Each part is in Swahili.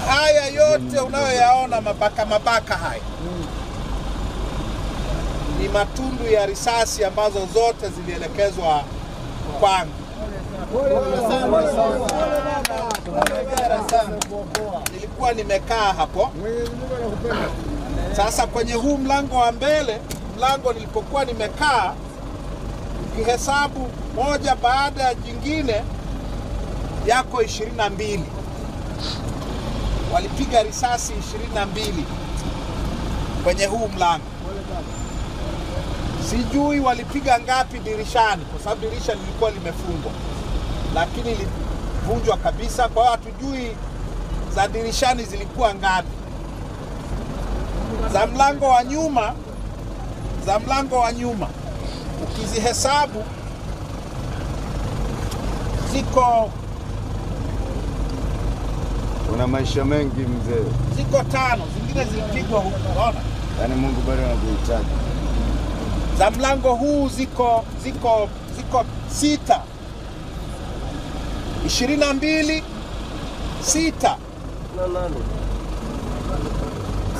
haya yote unayoyaona mabaka haya ni matundu ya risasi ambazo zote zilielekezwa kwangu. Nilikuwa nimekaa hapo. Sasa kwenye huu mlango wa mbele, mlango nilipokuwa nimekaa, ukihesabu moja baada ya jingine yako 22. Walipiga risasi 22 kwenye huu mlango. Sijui walipiga ngapi dirishani, kwa sababu dirisha lilikuwa limefungwa, lakini lilivunjwa kabisa. Kwa hiyo hatujui za dirishani zilikuwa ngapi. Za mlango wa nyuma ukizihesabu ziko, una maisha mengi mzee. Ziko 5, zingine zilipigwa huko, unaona? Yaani Mungu bado anakuhitaji. Za mlango huu ziko 6. 22 6.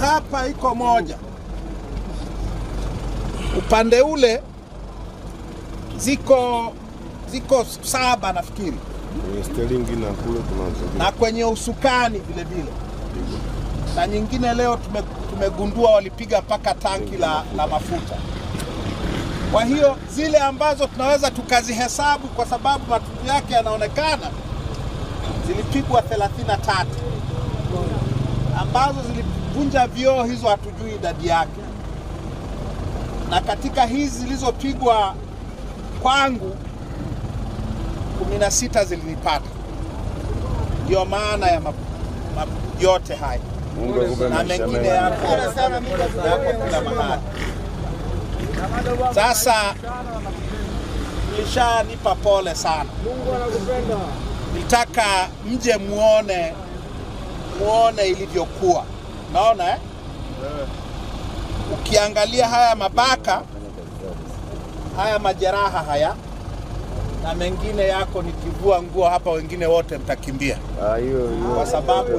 Hapa iko 1. Upande ule ziko 7 nafikiri. Sterlingi na kule tunaanza. Na kwenye usukani vile vile. Na nyingine leo tumegundua walipiga mpaka tanki la mafuta. Kwa hiyo zile ambazo tunaweza tukazihesabu kwa sababu matundu yake yanaonekana, zilipigwa 33. Ambazo zilivunja vioo, hizo hatujui idadi yake. Na katika hizi zilizopigwa kwangu 16 zilinipata. Ndio maana ya yote haya. Na mengine yako kila mahali. Sasa nilishanipa pole sana. Mungu anakupenda. Nitaka mje muone ilivyokuwa. Naona ukiangalia haya mabaka, haya majeraha haya, na mengine yako nikivua nguo hapa, wengine wote mtakimbia. Kwa sababu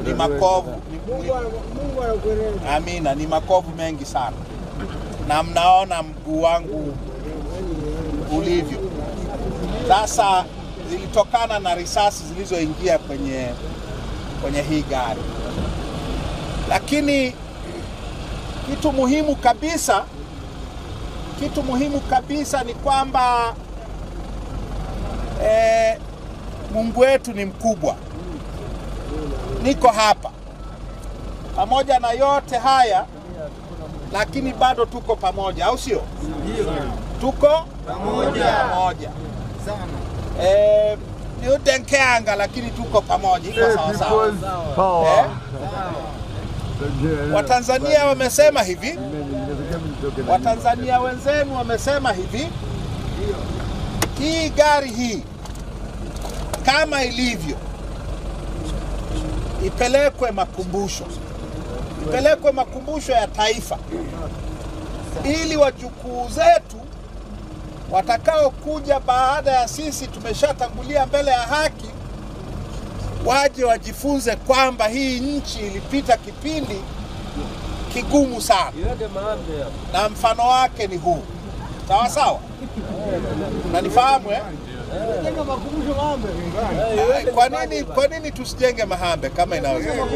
ni makovu. Mungu anakueleza. Amina, ni makovu mengi sana. Na mnaona mguu wangu ulivyo. Sasa zilitokana na risasi zilizoingia kwenye hii gari. Lakini kitu muhimu kabisa ni kwamba Mungu wetu ni mkubwa. Niko hapa pamoja na yote haya, lakini bado tuko pamoja, au sio? Tuko pamoja. Ni udenkeanga, lakini tuko pamoja. Iko sawa. Watanzania wamesema hivi, Watanzania wenzenu wamesema hivi, hii gari hii kama ilivyo ipelekwe makumbusho ya taifa, ili wajukuu zetu watakao kuja baada ya sisi tumeshatangulia mbele ya haki, waje wajifunze kwamba hii nchi ilipita kipindi kigumu sana. Na mfano wake ni huu. Sawa sawa? Unanifahamu Jenga makumbusho mahambe. Kwa nini tusijenge mahambe kama inawezekana?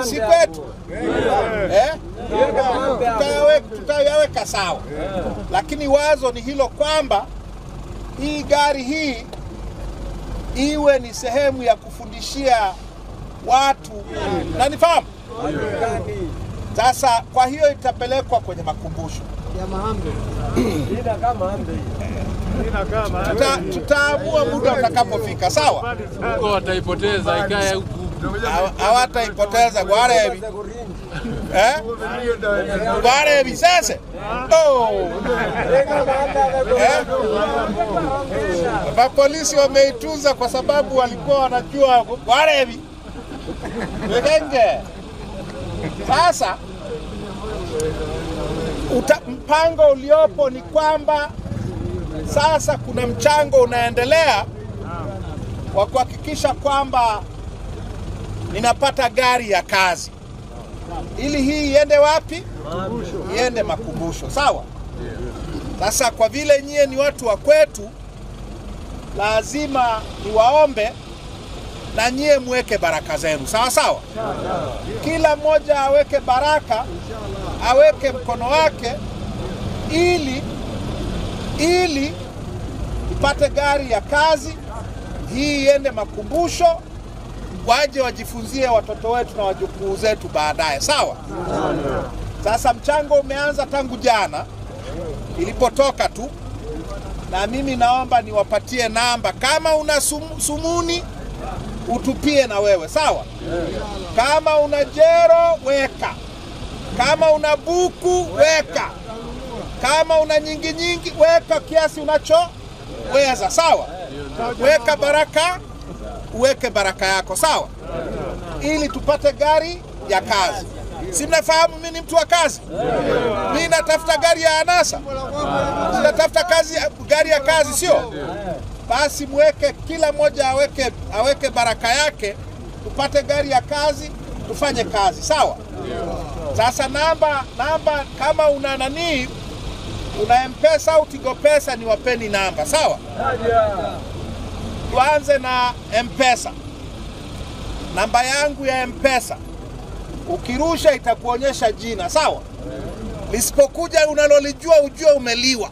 Si kwetu. Tutayaweka sawa. Lakini wazo ni hilo kwamba hii gari hii iwe ni sehemu ya kufundishia watu. Unanifahamu? Sasa kwa hiyo itapelekwa kwenye makumbusho Ya mahambe. Tutaamua muda utakapofika, sawa? Huko wataipoteza ikae huku. Hawataipoteza Gwarebi. Gwarebi sasa. Polisi wameitunza kwa sababu walikuwa wanajua Gwarebi. Wekenge. Sasa mpango uliopo ni kwamba sasa kuna mchango unaendelea wa kuhakikisha kwamba ninapata gari ya kazi. Ili hii iende wapi? Iende makumbusho, sawa? Sasa kwa vile nyie ni watu wa kwetu, lazima niwaombe na nyie muweke baraka zenu, sawa sawa? Kila mmoja aweke baraka, aweke mkono wake ili ipate gari ya kazi, hii iende makumbusho, waje wajifunzie watoto wetu na wajukuu zetu baadaye, sawa? Sasa mchango umeanza tangu jana ilipotoka tu, na mimi naomba niwapatie namba. Kama una sumuni utupie na wewe, sawa? Kama una jero weka, kama una buku weka, kama una nyingi weka kiasi unachoweza, sawa? Weka baraka, uweke baraka yako, sawa? Ili tupate gari ya kazi. Si mnafahamu mimi ni mtu wa kazi? Mimi natafuta gari ya anasa, natafuta gari ya kazi, sio? Basi muweke, kila mmoja aweke baraka yake, tupate gari ya kazi, tufanye kazi, sawa? Sasa namba kama una una M-Pesa au Tigo Pesa, niwapeni namba, sawa? Tuanze na M-Pesa. Namba yangu ya M-Pesa, ukirusha itakuonyesha jina, sawa? Lisipokuja unalolijua ujue umeliwa.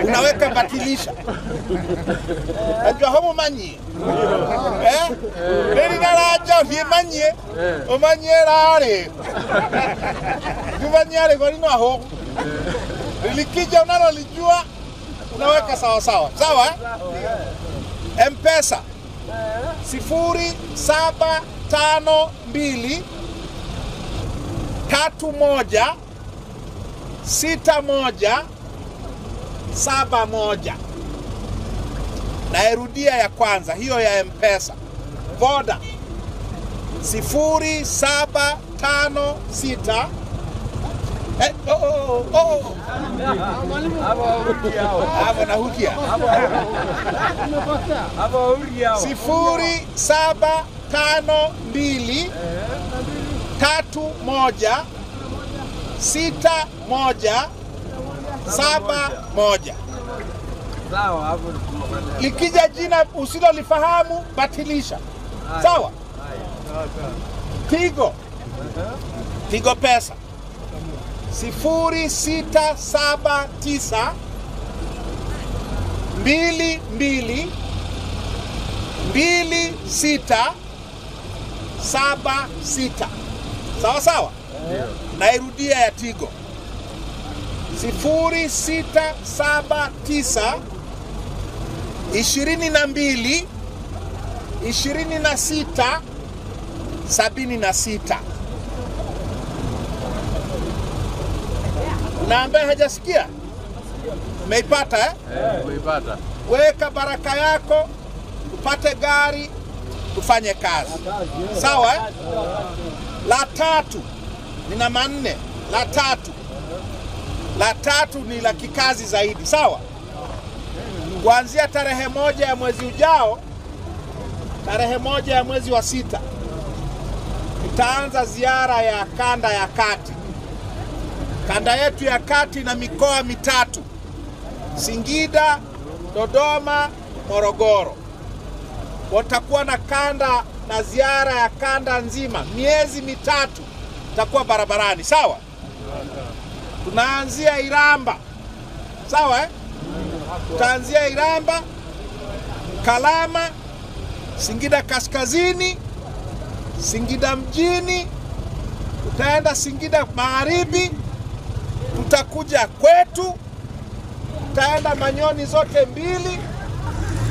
Unaweka batilisha. Najua homo manyi. Nini naraja manye? Umanye rare. Umanye kwa nini waho? Likija unalolijua unaweka sawa sawa. Sawa? M-Pesa 0752 31 61 71. Nairudia ya kwanza, hiyo ya M-Pesa. Voda 0756 hapo nahukia 0752 31 61 71. Sawa, hapo likija jina usilolifahamu batilisha. Sawa? Tigo Pesa 0679 22 26 76. Sawa sawa? Nairudia ya Tigo 0679 22 26 76. Na ambaye hajasikia umeipata eh? Umeipata. Weka baraka yako, upate gari, tufanye kazi. Sawa eh? La tatu, nina manne. La tatu ni la kikazi zaidi, sawa? Kuanzia tarehe 1 ya mwezi ujao, tarehe 1 ya mwezi wa 6, tutaanza ziara ya kanda ya kati. Kanda yetu ya kati na mikoa mitatu: Singida, Dodoma, Morogoro. Watakuwa na kanda na ziara ya kanda nzima, miezi mitatu tutakuwa barabarani, sawa? Tunaanzia Iramba, sawa eh? Tutaanzia Iramba, Kalama, Singida Kaskazini, Singida mjini, tutaenda Singida Magharibi, tutakuja kwetu, tutaenda Manyoni zote mbili.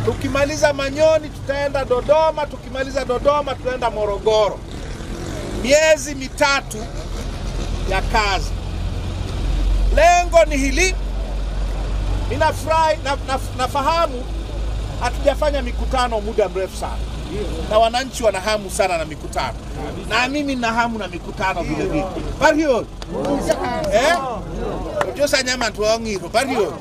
Tukimaliza Manyoni tutaenda Dodoma, tukimaliza Dodoma tutaenda Morogoro. Miezi mitatu ya kazi. Lengo ni hili. Ninafurahi nafahamu hatujafanya mikutano muda mrefu sana. Na wananchi wana hamu sana na mikutano. Na mimi nina hamu na mikutano vile vile. Bari hiyo. Unajua nyama tuongiro. Bari hiyo.